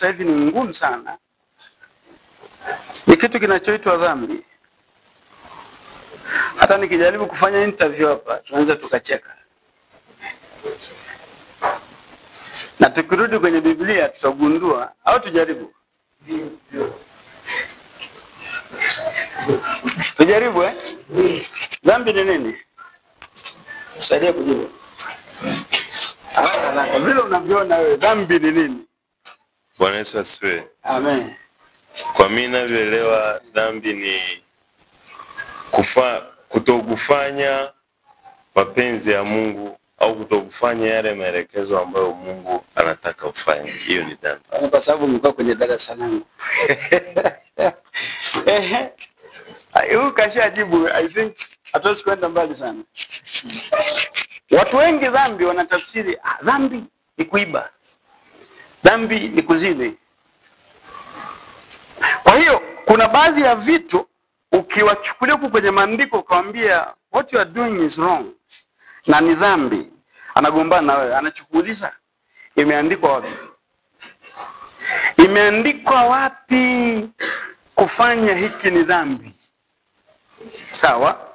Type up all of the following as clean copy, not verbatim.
sasa hivi ni ngumu sana, ni kitu kinachoitwa dhambi. Hata nikijaribu kufanya interview hapa tunaanza tukacheka. Na tukirudi kwenye Biblia tutagundua, au tujaribu? Tujaribu Dhambi ni nini? Saidia kujibu. Vile unavyoona wewe, dhambi ni nini? Bwana Yesu asifiwe. Amen. Kwa mimi ninavyoelewa, dhambi ni kutokufanya mapenzi ya Mungu au kutokufanya yale maelekezo ambayo Mungu anataka ufanye. Hiyo ni dhambi. Kwa sababu mko kwenye darasa langu. Huyu kashajibu. I think hatuwezi kwenda mbali sana. Watu wengi dhambi wanatafsiri, dhambi ni kuiba, dhambi ni kuzini. Kwa hiyo kuna baadhi ya vitu ukiwachukulia huko kwenye maandiko ukamwambia what you are doing is wrong na ni dhambi, anagombana na wewe, anachukuliza imeandikwa wapi? Imeandikwa wapi kufanya hiki ni dhambi? Sawa?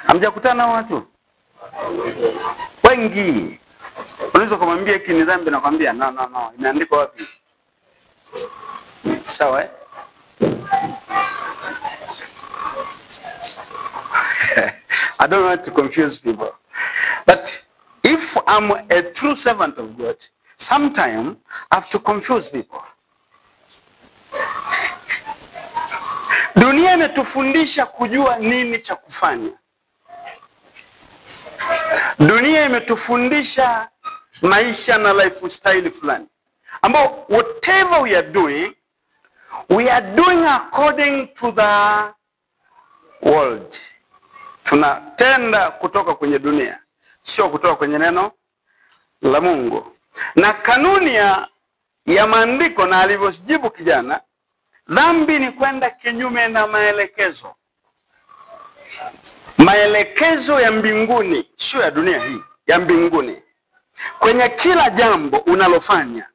Hamjakutana na watu wengi. Unaweza kumwambia hiki ni dhambi na kwambia no, imeandikwa wapi? Sawa? I don't want to confuse people. But if I'm a true servant of God, sometimes I have to confuse people. Dunia inatufundisha kujua nini cha kufanya. Dunia imetufundisha maisha na lifestyle fulani, ambao whatever we are doing according to the world. Tunatenda kutoka kwenye dunia, sio kutoka kwenye neno la Mungu. Na kanuni ya maandiko, na alivyojibu kijana, dhambi ni kwenda kinyume na maelekezo. Maelekezo ya mbinguni, sio ya dunia hii, ya mbinguni. Kwenye kila jambo unalofanya,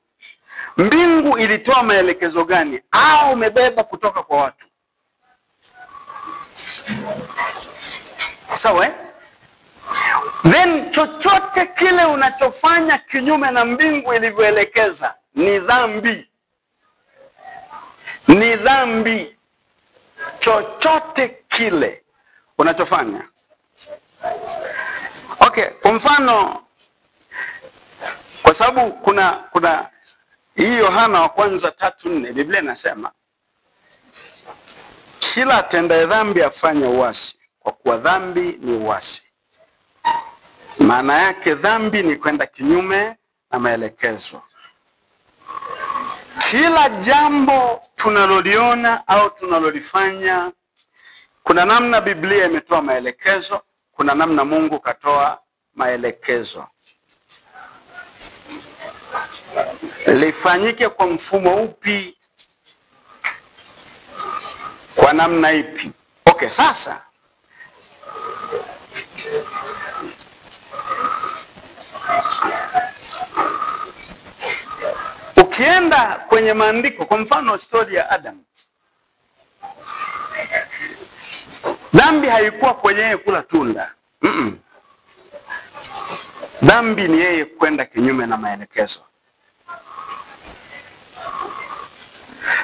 mbingu ilitoa maelekezo gani au umebeba kutoka kwa watu? Sawa? Then chochote kile unachofanya kinyume na mbingu ilivyoelekeza ni dhambi. Ni dhambi. Chochote kile unachofanya. Okay, kwa mfano, kwa sababu kuna hii Yohana wa kwanza 3:4, Biblia inasema kila atendaye dhambi afanye uasi, kwa kuwa dhambi ni uasi. Maana yake dhambi ni kwenda kinyume na maelekezo. Kila jambo tunaloliona au tunalolifanya, kuna namna Biblia imetoa maelekezo, kuna namna Mungu katoa maelekezo. Lifanyike kwa mfumo upi, kwa namna ipi? Okay, sasa ukienda kwenye maandiko, kwa mfano story ya Adam, dhambi haikuwa kwenye yeye kula tunda. Dhambi ni yeye kwenda kinyume na maelekezo.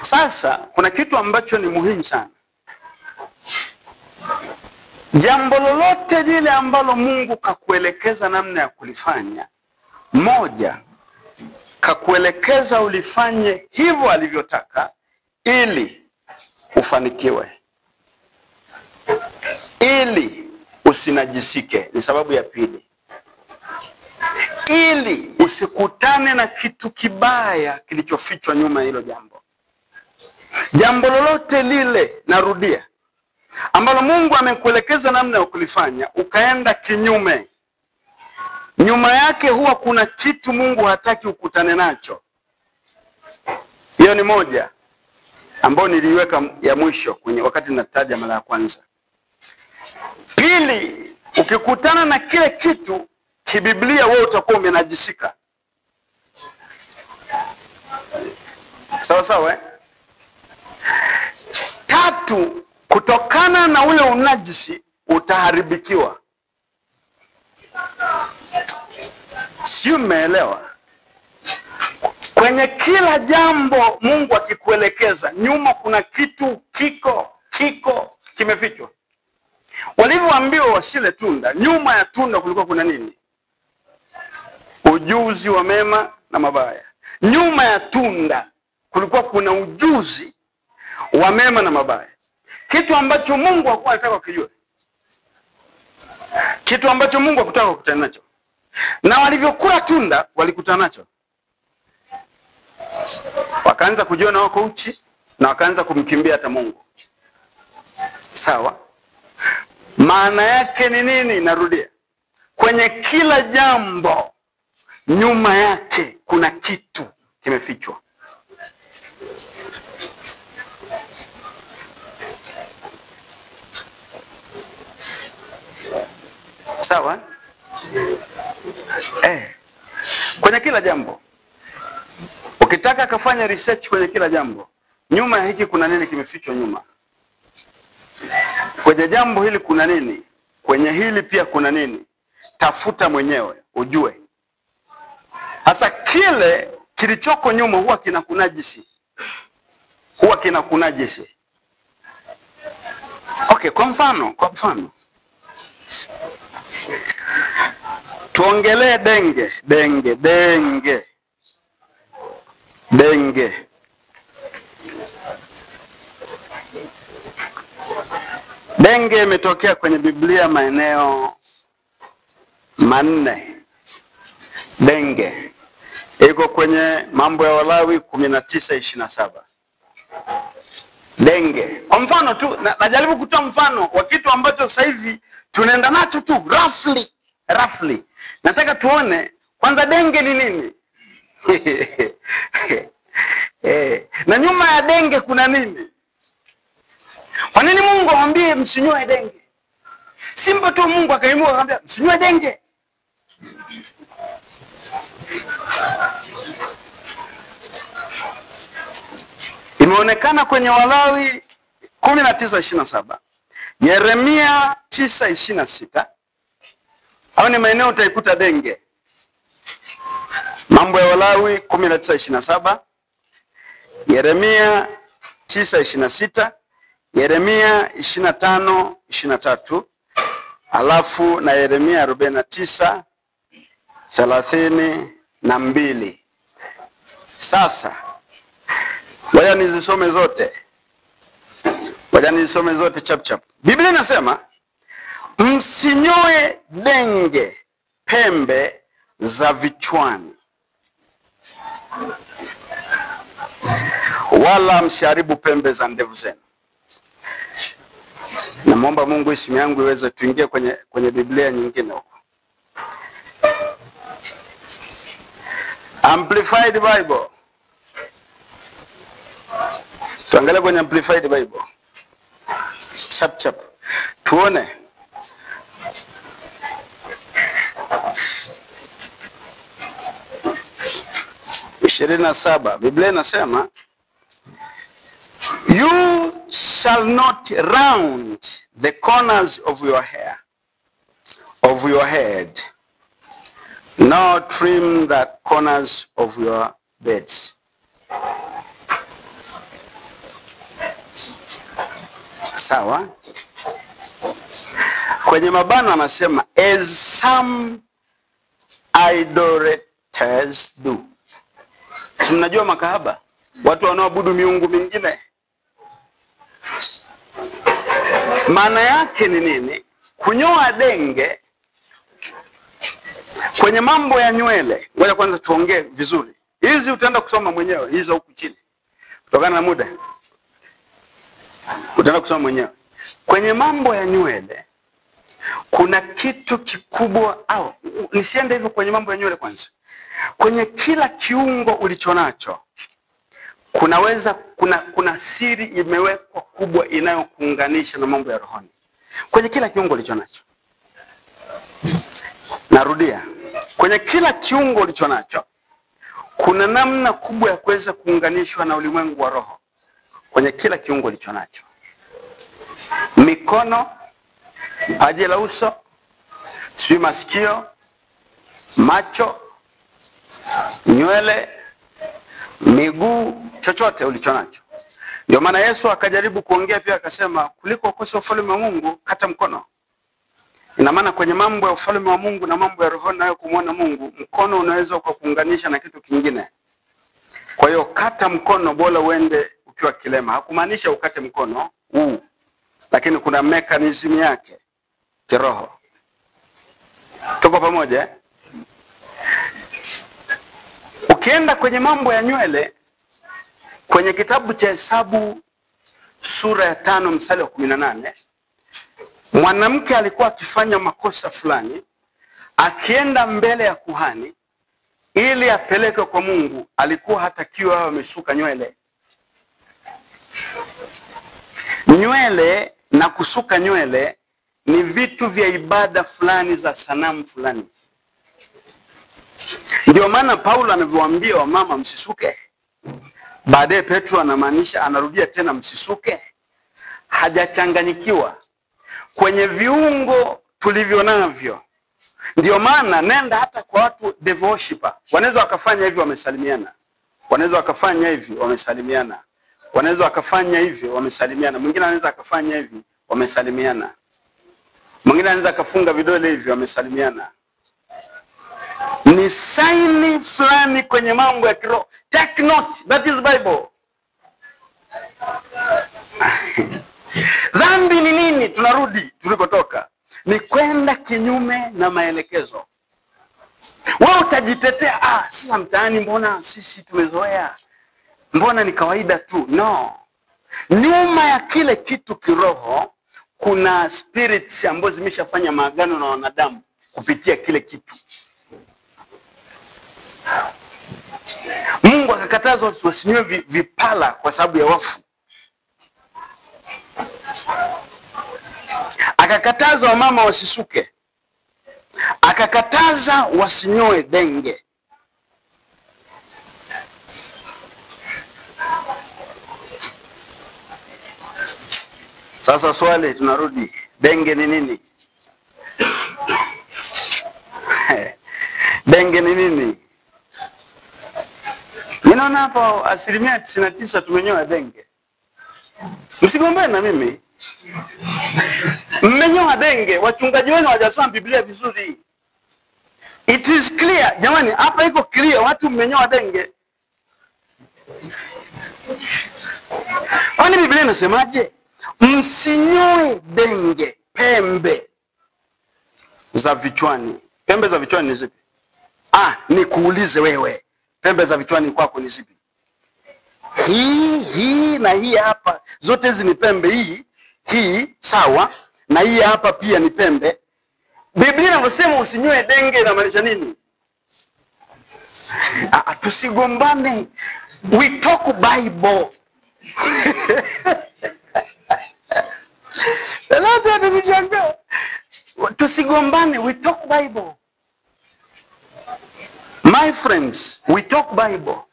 Sasa kuna kitu ambacho ni muhimu sana. Jambo lolote lile ambalo Mungu kakuelekeza namna ya kulifanya, moja, kakuelekeza ulifanye hivyo alivyotaka ili ufanikiwe, ili usinajisike, ni sababu ya pili. Ili usikutane na kitu kibaya kilichofichwa nyuma hilo jambo. Jambo lolote lile, narudia, ambalo Mungu amekuelekeza namna ya kulifanya ukaenda kinyume, nyuma yake huwa kuna kitu Mungu hataki ukutane nacho. Hiyo ni moja ambayo niliweka ya mwisho kwenye wakati nataja mara ya kwanza. Pili, ukikutana na kile kitu kibiblia, wewe utakuwa umenajisika. Sawa sawa eh? Tatu, kutokana na ule unajisi utaharibikiwa. Sio, umeelewa? Kwenye kila jambo Mungu akikuelekeza, nyuma kuna kitu kiko kimefichwa. Walivyoambiwa wasile tunda, nyuma ya tunda kulikuwa kuna nini? Ujuzi wa mema na mabaya. Nyuma ya tunda kulikuwa kuna ujuzi wa mema na mabaya. Kitu ambacho Mungu hakuwa anataka kujua. Kitu ambacho Mungu hakutaka kukutana nacho. Na walivyokula tunda walikutana nacho. Wakaanza kujiona wako uchi na wakaanza kumkimbia hata Mungu. Sawa? Maana yake ni nini? Narudia. Kwenye kila jambo nyuma yake kuna kitu kimefichwa. Sawa? Kwenye kila jambo. Ukitaka kafanya research kwenye kila jambo, nyuma ya hiki kuna nini kimefichwa nyuma? Kwenye jambo hili kuna nini? Kwenye hili pia kuna nini? Tafuta mwenyewe ujue. Hasa kile kilichoko nyuma huwa kinakunajisi. Okay, kwa mfano tuongelee denge. Denge imetokea kwenye Biblia maeneo manne. Denge iko kwenye Mambo ya Walawi 19:27. Denge. Kwa mfano tu, najaribu kutoa mfano wa kitu ambacho sasa hivi tunaenda nacho tu roughly. Nataka tuone kwanza denge ni nini? Na nyuma ya denge kuna nini? Kwa nini Mungu amwambie msinywe denge? Simba tu Mungu akaimua akamwambia msinywe denge. Imeonekana kwenye Walawi 19:27, Yeremia 9:26. Au ni maeneo utaikuta denge. Mambo ya Walawi 19:27, Yeremia 9:26, Yeremia 25:23, alafu na Yeremia 49:32. Sasa ngoja nizisome zote chap. Biblia inasema msinyoe denge pembe za vichwani, wala msiharibu pembe za ndevu zenu. Namuomba Mungu isimu yangu iweze tuingie kwenye Biblia nyingine huko. Amplified Bible. Tuangalie kwenye Amplified Bible. Chap. Tuone. (27). Biblia inasema you shall not round the corners of your hair, of your head, nor trim the corners of your beds. Sawa? Kwenye mabano anasema as some idolaters do. Tunajua makahaba, watu wanaoabudu miungu mingine. Maana yake ni nini? Kunyoa denge kwenye mambo ya nywele. Ngoja kwanza tuongee vizuri. Hizi utaenda kusoma mwenyewe, hizi huku chini. Kutokana na muda. Utaenda kusoma mwenyewe. Kwenye mambo ya nywele kuna kitu kikubwa, au nisiende hivyo kwenye mambo ya nywele kwanza. Kwenye kila kiungo ulichonacho kuna siri imewekwa kubwa inayokuunganisha na mambo ya rohoni. Kwenye kila kiungo ulichonacho. Narudia. Kwenye kila kiungo ulichonacho kuna namna kubwa ya kuweza kuunganishwa na ulimwengu wa roho kwenye kila kiungo ulicho nacho. Mikono, paji la uso, sijui masikio, macho, nywele, miguu, chochote ulicho nacho. Ndio maana Yesu akajaribu kuongea pia akasema, kuliko ukose ufalme wa Mungu, kata mkono. Ina maana kwenye mambo ya ufalme wa Mungu na mambo ya roho nayo kumuona Mungu, mkono unaweza kukuunganisha na kitu kingine. Kwa hiyo kata mkono, bora uende ukiwa kilema. Hakumaanisha ukate mkono huu, lakini kuna mechanism yake kiroho. Tuko pamoja eh? Ukienda kwenye mambo ya nywele, kwenye kitabu cha Hesabu sura ya 5 mstari wa 18, mwanamke alikuwa akifanya makosa fulani, akienda mbele ya kuhani ili apeleke kwa Mungu, alikuwa hatakiwa amesuka nywele. Nywele na kusuka nywele ni vitu vya ibada fulani za sanamu fulani. Ndio maana Paulo anavyowaambia wamama msisuke. Baadaye Petro anamaanisha, anarudia tena msisuke. Hajachanganyikiwa kwenye viungo tulivyo navyo. Ndio maana nenda hata kwa watu devotion, wanaweza wakafanya hivi wamesalimiana. Wanaweza wakafanya hivi wamesalimiana. Wanaweza wakafanya hivi wamesalimiana. Mwingine anaweza akafanya hivi wamesalimiana. Mwingine anaweza akafunga vidole hivi wamesalimiana. Ni saini fulani kwenye mambo ya kiroho. Take note, that is Bible. Dhambi ni nini? Tunarudi tulikotoka. Ni kwenda kinyume na maelekezo. Wewe utajitetea, sasa mtaani mbona sisi tumezoea, mbona ni kawaida tu. No. Nyuma ya kile kitu kiroho kuna spirits ambazo zimeshafanya maagano na wanadamu kupitia kile kitu. Mungu akakataza wasinywe vipala kwa sababu ya wafu. Akakataza wamama wasisuke. Akakataza wasinyoe denge. Sasa swali tunarudi, denge ni nini? Denge ni nini? Ninaona hapo 99% tumenyoa denge. Msigombane na mimi. Mmenyoa denge, wachungaji wenu hawajasoma Biblia vizuri. It is clear, jamani, hapa iko clear, watu mmenyoa denge. Kwani Biblia inasemaje? Msinyoe denge pembe za vichwani. Pembe za vichwani ni zipi? Nikuulize wewe, pembe za vichwani kwako ni zipi? Hii na hii hapa, zote hizi ni pembe. Hii sawa, na hii hapa pia ni pembe. Biblia inasema usinyoe denge, inamaanisha nini? Tusigombane. We talk Bible. Tusigombane, we talk Bible. My friends, we talk Bible.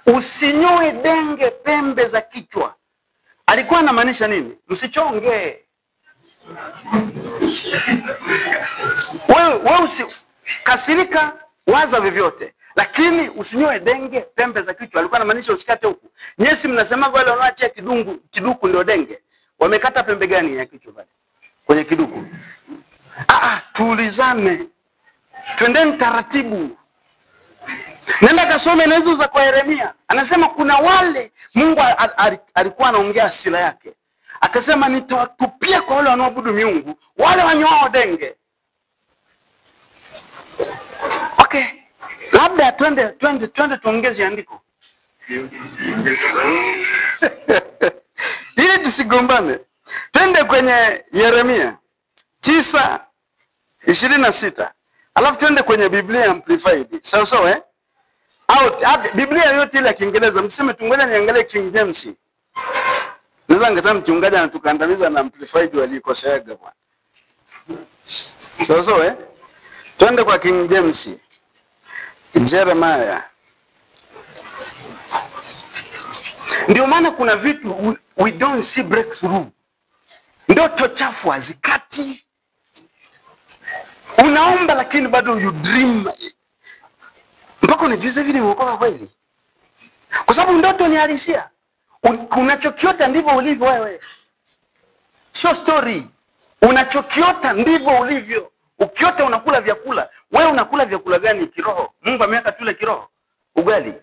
Usinyoe denge pembe za kichwa. Alikuwa anamaanisha nini? Msichonge. Wewe kasirika, waza vyovyote, lakini usinyoe denge pembe za kichwa. Alikuwa anamaanisha usikate huku. Nyesi mnasema wale wanaoachia kiduku ndio denge. Wamekata pembe gani ya kichwa pale? Kwenye kiduku. Tuulizane. Twendeni taratibu. Nenda kasome hizo za kwa Yeremia. Anasema kuna wale Mungu alikuwa anaongea hasira yake. Akasema nitawatupia kwa wale wanaoabudu miungu, wale wanyoao denge. Okay. Labda twende tuongeze andiko. Ili tusigombane. Twende kwenye Yeremia 9:26. Alafu twende kwenye Biblia Amplified. Sawa Biblia yote ile ya Kiingereza, mseme tungoja niangalie King James. Naweza ngasema mchungaji anatukandamiza na Amplified walikoseaga bwana. Twende kwa King James. Jeremiah Ndio maana kuna vitu we don't see breakthrough. Ndoto chafu hazikati. Unaomba lakini bado you dream. Mpaka unajiuliza hivi nimeokoka kweli? Kwa sababu ndoto ni halisia. Unachokiota ndivyo ulivyo wewe. Sio story. Unachokiota ndivyo ulivyo. Ukiota unakula vyakula. Wewe unakula vyakula gani kiroho? Mungu ameweka tule kiroho. Ugali.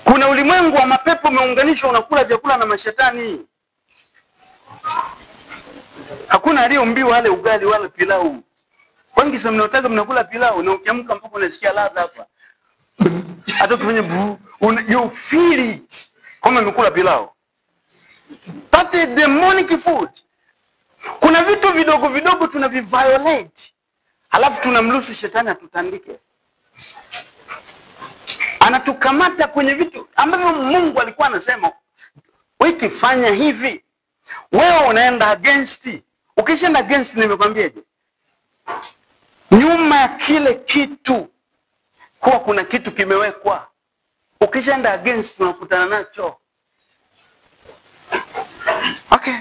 Kuna ulimwengu wa mapepo umeunganishwa, unakula vyakula na mashetani. Hakuna aliyeumbiwa wale ugali wala pilau. Wengi sasa mnaotaka mnakula pilau na ukiamka mpaka unasikia ladha hapa. Hata ukifanya you feel it kama umekula pilau. That is demonic food. Kuna vitu vidogo vidogo tunaviviolate. Halafu tunamruhusu shetani atutandike. Anatukamata kwenye vitu ambavyo Mungu alikuwa anasema ukifanya hivi wewe unaenda against. Ukishaenda against nimekwambiaje? Nyuma ya kile kitu huwa kuna kitu kimewekwa. Ukishaenda against unakutana nacho. Okay.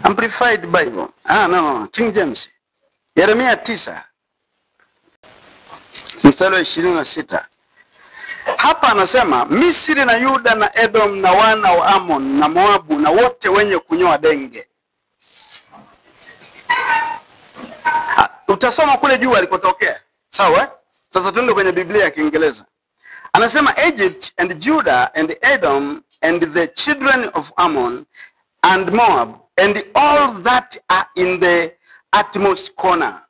Amplified Bible. No. King James. Yeremia 9. Mstari wa 26. Hapa anasema Misri na Yuda na Edom na wana wa Amon na Moabu na wote wenye kunyoa denge. Utasoma kule juu alikotokea. Sawa? Sasa tuende kwenye Biblia ya Kiingereza. Anasema Egypt and Judah and Edom and the children of Ammon and Moab and all that are in the utmost corner.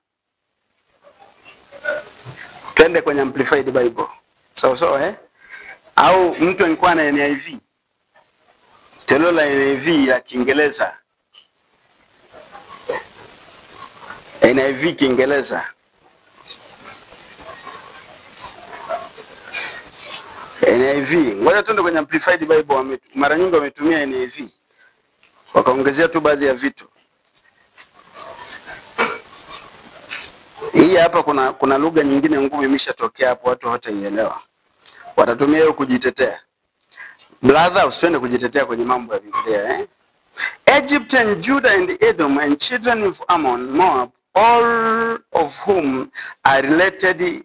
Twende kwenye Amplified Bible. Sawa au mtu angekuwa na NIV. Telo la NIV ya Kiingereza. NIV Kiingereza. NIV. Ngoja tuende kwenye Amplified Bible, mara nyingi wametumia NIV. Wakaongezea tu baadhi ya vitu. Hii hapa kuna lugha nyingine ngumu imeshatokea hapo, watu hawataielewa. Watatumia hiyo kujitetea. Brother, usipende kujitetea kwenye mambo ya Biblia, Egypt and Judah and Edom and children of Ammon, Moab, all of whom are related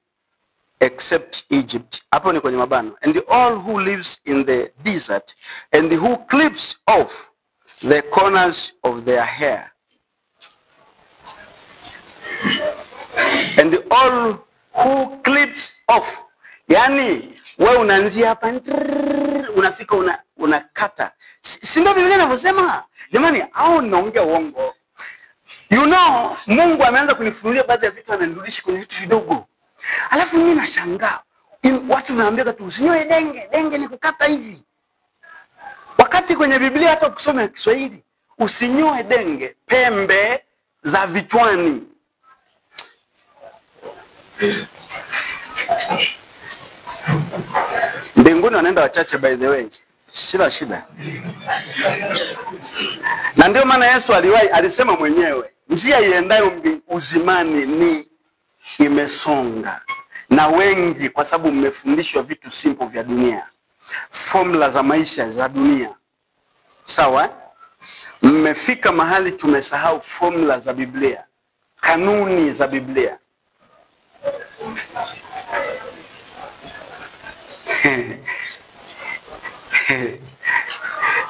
except Egypt. Hapo ni kwenye mabano. And all who lives in the desert and who clips off the corners of their hair. And all who clips off. Yani wewe unaanzia hapa unafika unakata. Si ndio Biblia inavyosema? Jamani, au naongea uongo? You know, Mungu ameanza kunifunulia baadhi ya vitu, ananirudisha kwenye vitu vidogo. Alafu mimi nashangaa. Watu wanaambia tu usinyoe denge, denge ni kukata hivi. Wakati kwenye Biblia hata ukisoma Kiswahili, usinyoe denge, pembe za vichwani. Mbinguni wanaenda wachache by the way. Sila shida. Na ndio maana Yesu alisema mwenyewe, njia iendayo uzimani ni imesonga. Na wengi kwa sababu mmefundishwa vitu simple vya dunia. Formula za maisha za dunia. Sawa? Mmefika mahali tumesahau formula za Biblia. Kanuni za Biblia.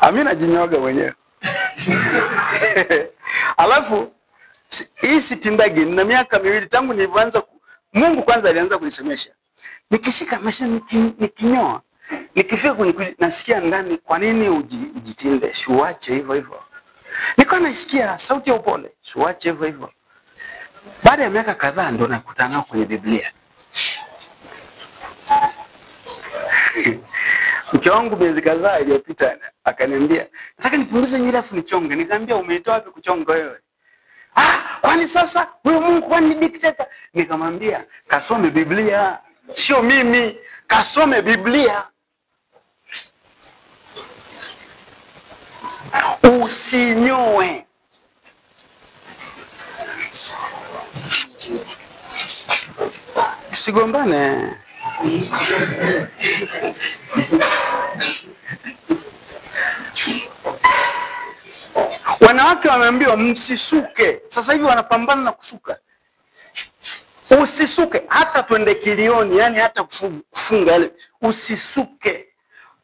Amina jinyoga mwenyewe. Alafu hii sitindagi na miaka 2 tangu nilianza Mungu kwanza alianza kunisemesha. Nikishika mashine nikinyoa, nikifika kwenye nasikia ndani, kwa nini ujitinde? Siuache hivyo hivyo. Niko nasikia sauti ya upole, siuache hivyo hivyo. Baada ya miaka kadhaa ndo nakutana nao kwenye Biblia. Mke wangu miezi kadhaa iliyopita akaniambia, nataka nipunguze nywele afu nichonge. Nikamwambia, umeitoa wapi kuchonga wewe? Kwani sasa huyo Mungu kwani ni dictator? Nikamwambia, kasome Biblia. Sio mimi, kasome Biblia. Usinyoe. Tusigombane. Wanawake wameambiwa msisuke. Sasa hivi wanapambana na kusuka. Usisuke, hata twende kilioni, yani hata kufunga ile, usisuke.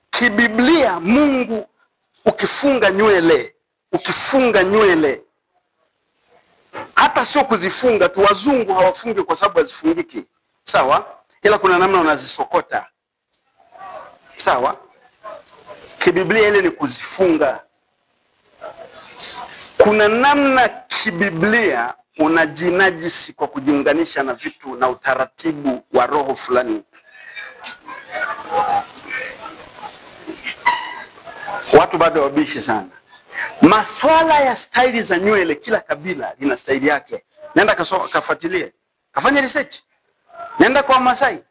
Kibiblia Mungu ukifunga nywele, hata sio kuzifunga tu, wazungu hawafungi kwa sababu hazifungiki. Sawa? Ila kuna namna unazisokota. Sawa? Kibiblia ile ni kuzifunga. Kuna namna kibiblia unajinajisi kwa kujiunganisha na vitu na utaratibu wa roho fulani. Watu bado wabishi sana. Maswala ya staili za nywele, kila kabila lina staili yake. Nenda kafuatilie. Kafanya research. Nenda kwa Masai.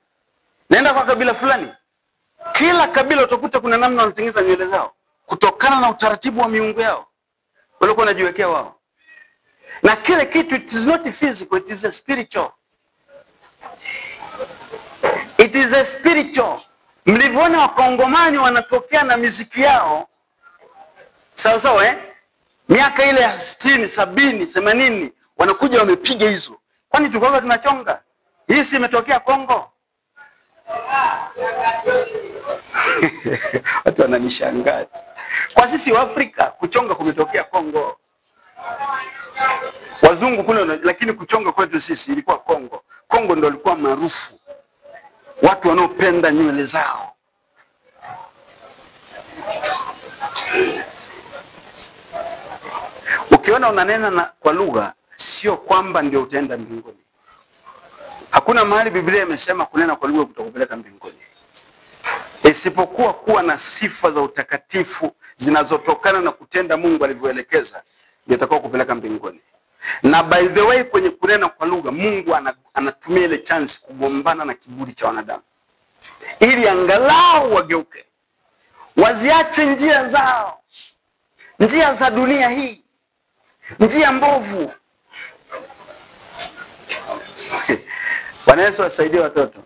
Nenda kwa kabila fulani. Kila kabila utakuta kuna namna wanatengeneza nywele zao kutokana na utaratibu wa miungu yao walikuwa wanajiwekea wao. Na kile kitu, it is not physical, it is a spiritual. It is a spiritual. Mlivyoona Wakongomani wanatokea na miziki yao sawa sawa, miaka ile ya 60, 70, 80 wanakuja wamepiga hizo. Kwani tukao tunachonga? Hii si imetokea Kongo? Watu wananishangaa. Kwa sisi wa Afrika kuchonga kumetokea Kongo. Wazungu kule, lakini kuchonga kwetu sisi ilikuwa Kongo. Kongo ndio ilikuwa maarufu. Watu wanaopenda nywele zao. Ukiona unanena kwa lugha, sio kwamba ndio utaenda mbinguni. Hakuna mahali Biblia imesema kunena kwa lugha kutakupeleka mbinguni. Isipokuwa kuwa na sifa za utakatifu zinazotokana na kutenda Mungu alivyoelekeza, ndio itakao kupeleka mbinguni. Na by the way, kwenye kunena kwa lugha, Mungu anatumia ile chance kugombana na kiburi cha wanadamu, ili angalau wageuke, waziache njia zao, njia za dunia hii, njia mbovu. Bwana Yesu asaidie watoto.